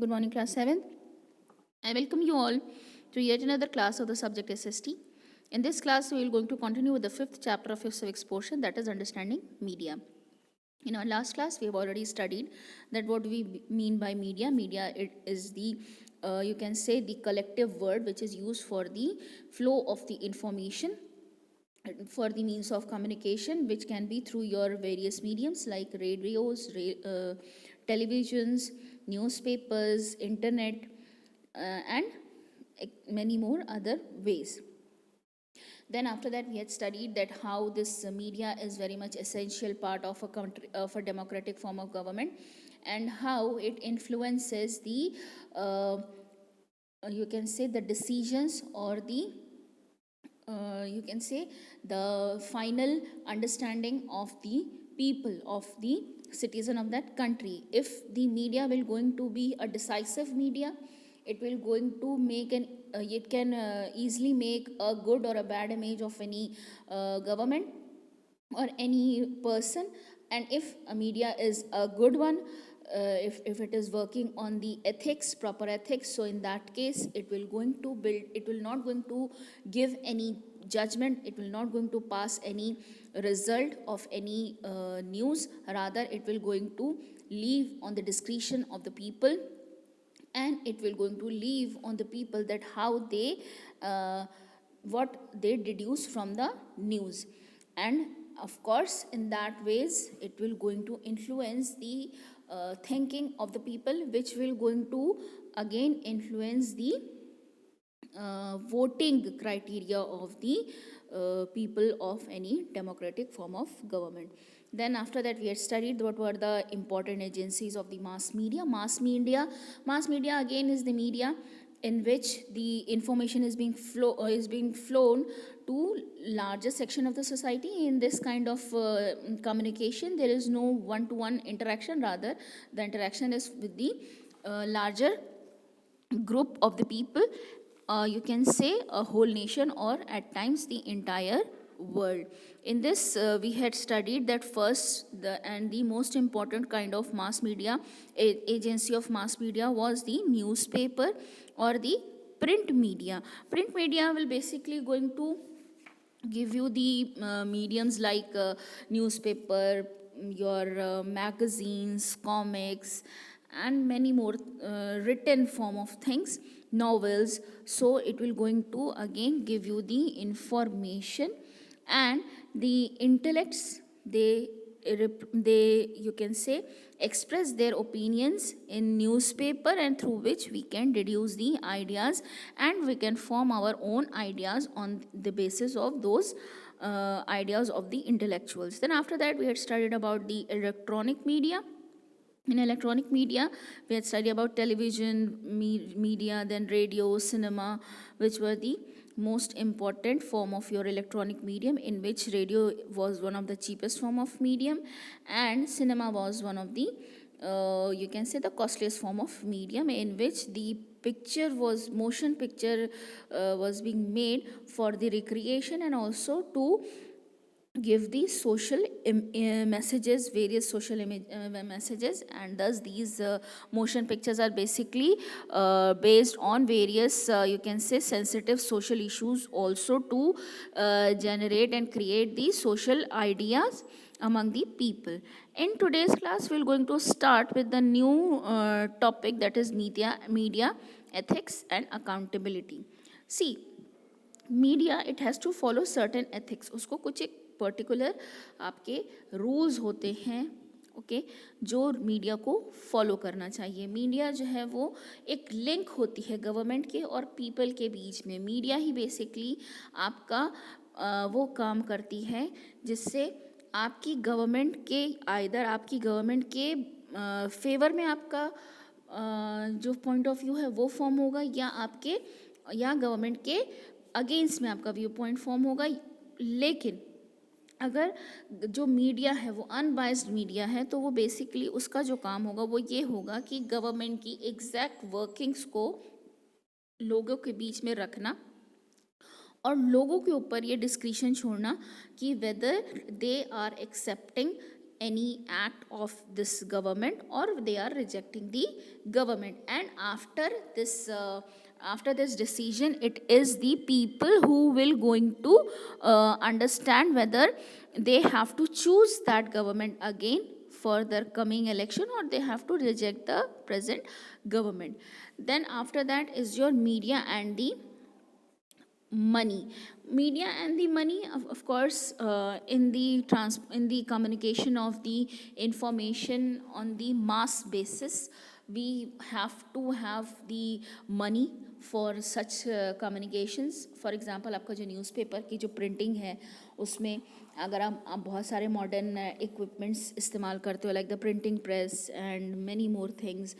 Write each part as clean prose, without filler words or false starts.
Good morning, class 7th. I welcome you all to yet another class of the subject SST. In this class, we are going to continue with the fifth chapter of your civics portion, that is understanding media. In our last class, we have already studied that what we mean by media. Media, it is the you can say the collective word which is used for the flow of the information, for the means of communication, which can be through your various mediums like radios, televisions, newspapers, internet, and many more other ways. Then after that we had studied that how this media is very much essential part of a country, of a democratic form of government, and how it influences the you can say the decisions, or the you can say the final understanding of the people, of the citizen of that country. If the media will going to be a decisive media, it will going to make an it can easily make a good or a bad image of any government or any person. And if a media is a good one, if it is working on the ethics, proper ethics, so in that case it will going to build, it will not going to give any judgment, it will not going to pass any result of any news, rather it will going to leave on the discretion of the people, and it will going to leave on the people that how they what they deduce from the news. And of course in that ways it will going to influence the thinking of the people, which will going to again influence the voting criteria of the people of any democratic form of government. Then after that we had studied what were the important agencies of the mass media. Mass media again is the media in which the information is being flown to larger section of the society. In this kind of communication, there is no one to one interaction, rather the interaction is with the larger group of the people, you can say a whole nation, or at times the entire world. In this we had studied that first the most important kind of mass media agency of mass media was the newspaper or the print media. Print media will basically going to give you the mediums like newspaper, your magazines, comics, and many more written form of things, novels. So it will going to again give you the information, and the intellects, they you can say express their opinions in newspaper, and through which we can deduce the ideas, and we can form our own ideas on the basis of those ideas of the intellectuals. Then after that we had studied about the electronic media. In electronic media we had studied about television media, then radio, cinema, which were the most important form of your electronic medium, in which radio was one of the cheapest form of medium, and cinema was one of the you can say the costliest form of medium, in which the motion picture was being made for the recreation, and also to give the social messages, various social messages. And thus these motion pictures are basically based on various you can say sensitive social issues, also to generate and create the social ideas among the people. In today's class we're going to start with the new topic, that is media ethics and accountability. See, media it has to follow certain ethics, उसको कुछ एक particular आपके rules होते हैं, okay, जो media को follow करना चाहिए. मीडिया जो है वो एक लिंक होती है गवर्नमेंट के और पीपल के बीच में. मीडिया ही बेसिकली आपका वो काम करती है जिससे आपकी गवर्नमेंट के आपकी गवर्नमेंट के फेवर में आपका जो पॉइंट ऑफ व्यू है वो फॉर्म होगा, या गवर्नमेंट के अगेंस्ट में आपका व्यू पॉइंट फॉर्म होगा. लेकिन अगर जो मीडिया है वो अनबाइस्ड मीडिया है, तो वो बेसिकली उसका जो काम होगा वो ये होगा कि गवर्नमेंट की एग्जैक्ट वर्किंग्स को लोगों के बीच में रखना, और लोगों के ऊपर ये डिस्क्रिशन छोड़ना कि whether they are accepting any act of this government, or they are rejecting the government. And after this decision, it is the people who will going to understand whether they have to choose that government again for their coming election, or they have to reject the present government. Then after that is your media and the money. Media and the money, of course, in the communication of the information on the mass basis, we have to have the money for such communications. For example, आपका जो newspaper की जो printing है, उसमें अगर आप बहुत सारे मॉडर्न इक्विपमेंट्स इस्तेमाल करते हो, like the printing press and many more things,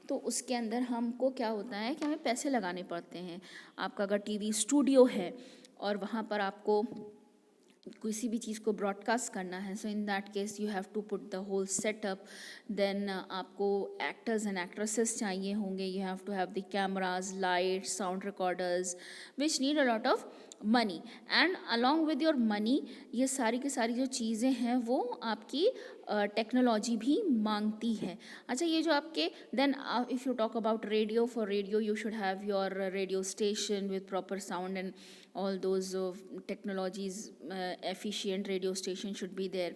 तो उसके अंदर हमको क्या होता है कि हमें पैसे लगाने पड़ते हैं. आपका अगर टीवी स्टूडियो है और वहाँ पर आपको किसी भी चीज़ को ब्रॉडकास्ट करना है, so in that case you have to put the whole setup. Then आपको एक्टर्स एंड एक्ट्रेसेस चाहिए होंगे, you have to have the cameras, light, sound recorders, which need a lot of money. And along with your money, ये सारी की सारी जो चीज़ें हैं वो आपकी टेक्नोलॉजी भी मांगती है. अच्छा, ये जो आपके then if you talk about radio, for radio you should have your radio station with proper sound and all those technologies, efficient radio station should be there.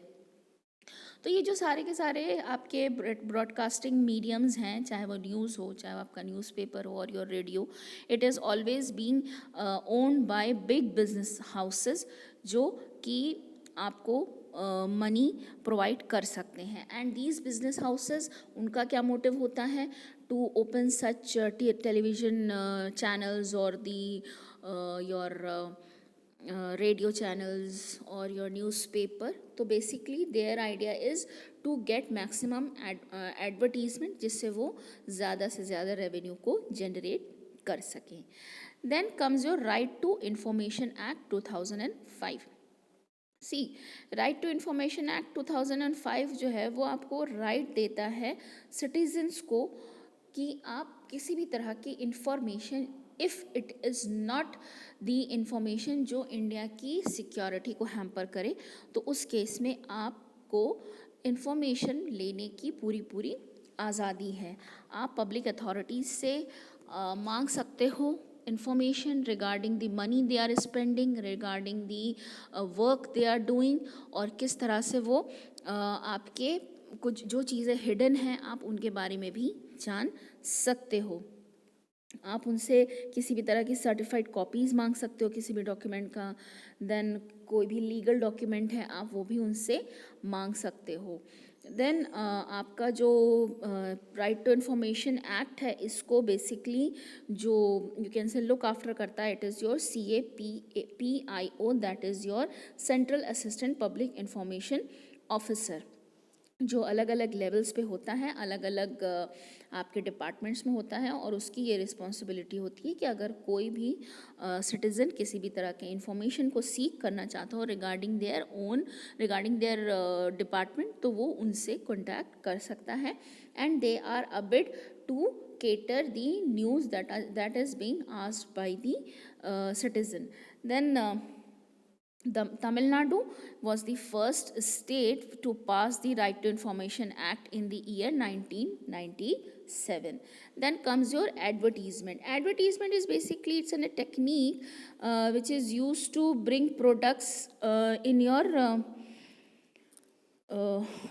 तो ये जो सारे के सारे आपके ब्रॉडकास्टिंग मीडियम्स हैं, चाहे वो न्यूज़ हो, चाहे वो आपका न्यूज़पेपर हो और your radio, it is always being owned by big business houses, जो कि आपको मनी प्रोवाइड कर सकते हैं. एंड दीज बिजनेस हाउसेस, उनका क्या मोटिव होता है? To open such television channels और the your radio channels or your newspaper. तो basically their idea is to get maximum advertisement, जिससे वो ज़्यादा से ज़्यादा revenue को generate कर सकें. Then comes your Right to Information Act 2005. See, Right to Information Act 2005 जो है वो आपको राइट देता है सिटीजन्स को कि आप किसी भी तरह की information, if it is not the information जो इंडिया की सिक्योरिटी को हैम्पर करे, तो उस केस में आपको इंफॉर्मेशन लेने की पूरी आज़ादी है. आप पब्लिक अथॉरिटीज़ से मांग सकते हो information regarding the money they are spending, regarding the work they are doing, और किस तरह से वो आपके कुछ जो चीज़ें हिडन हैं आप उनके बारे में भी जान सकते हो. आप उनसे किसी भी तरह की सर्टिफाइड कॉपीज़ मांग सकते हो किसी भी डॉक्यूमेंट का. देन कोई भी लीगल डॉक्यूमेंट है आप वो भी उनसे मांग सकते हो. देन आपका जो राइट टू इन्फॉर्मेशन एक्ट है, इसको बेसिकली जो यू कैन से लुक आफ्टर करता है, it is your CAPIO, that is your central assistant public information officer, जो अलग अलग लेवल्स पे होता है, अलग अलग आपके डिपार्टमेंट्स में होता है. और उसकी ये रिस्पॉन्सिबिलिटी होती है कि अगर कोई भी सिटीज़न किसी भी तरह के इंफॉर्मेशन को सीक करना चाहता हो रिगार्डिंग देयर डिपार्टमेंट, तो वो उनसे कॉन्टैक्ट कर सकता है. And they are abide to cater the news that is being asked by the citizen. Then Tamil Nadu was the first state to pass the Right to Information Act in the year 1997. Then comes your advertisement. Advertisement is basically, it's a technique which is used to bring products in your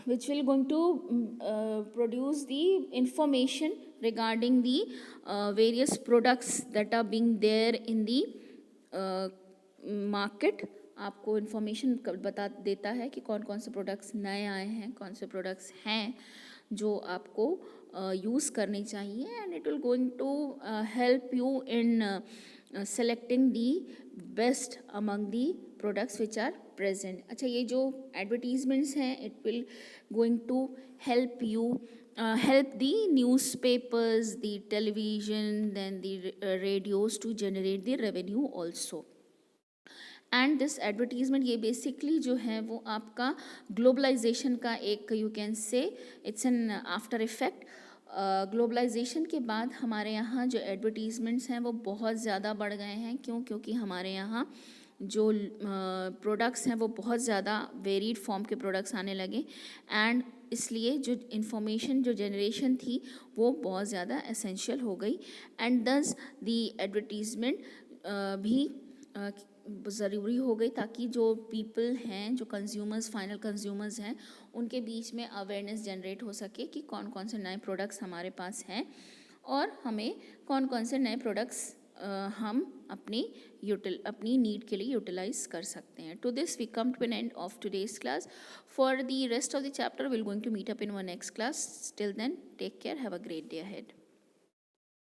which will going to produce the information regarding the various products that are being there in the market. आपको information बता देता है कि कौन कौन से products नए आए हैं, कौन से प्रोडक्ट्स हैं जो आपको यूज़ करने चाहिए. And it will going to help you in selecting the best among the products which are present. अच्छा, ये जो एडवर्टीजमेंट्स हैं, it will going to help you help the newspapers, the television, then the radios to generate the revenue also. And this advertisement ये basically जो है वो आपका globalization का एक you can say it's an after effect. Globalization के बाद हमारे यहाँ जो एडवर्टीज़मेंट्स हैं वो बहुत ज़्यादा बढ़ गए हैं. क्यों? क्योंकि हमारे यहाँ जो प्रोडक्ट्स हैं वो बहुत ज़्यादा वेरीड फॉर्म के प्रोडक्ट्स आने लगे, एंड इसलिए जो इंफॉर्मेशन जो जनरेशन थी वो बहुत ज़्यादा एसेंशियल हो गई, एंड दस दी एडवर्टीज़मेंट भी ज़रूरी हो गई, ताकि जो पीपल हैं, जो कंज्यूमर्स, फाइनल कंज्यूमर्स हैं, उनके बीच में अवेयरनेस जनरेट हो सके कि कौन कौन से नए प्रोडक्ट्स हमारे पास हैं और हमें कौन कौन से नए प्रोडक्ट्स हम अपनी नीड के लिए यूटिलाइज कर सकते हैं. To this we come to an end of today's class. For the rest of the chapter will going to meet up in our next class. Till then take care, have a great day ahead.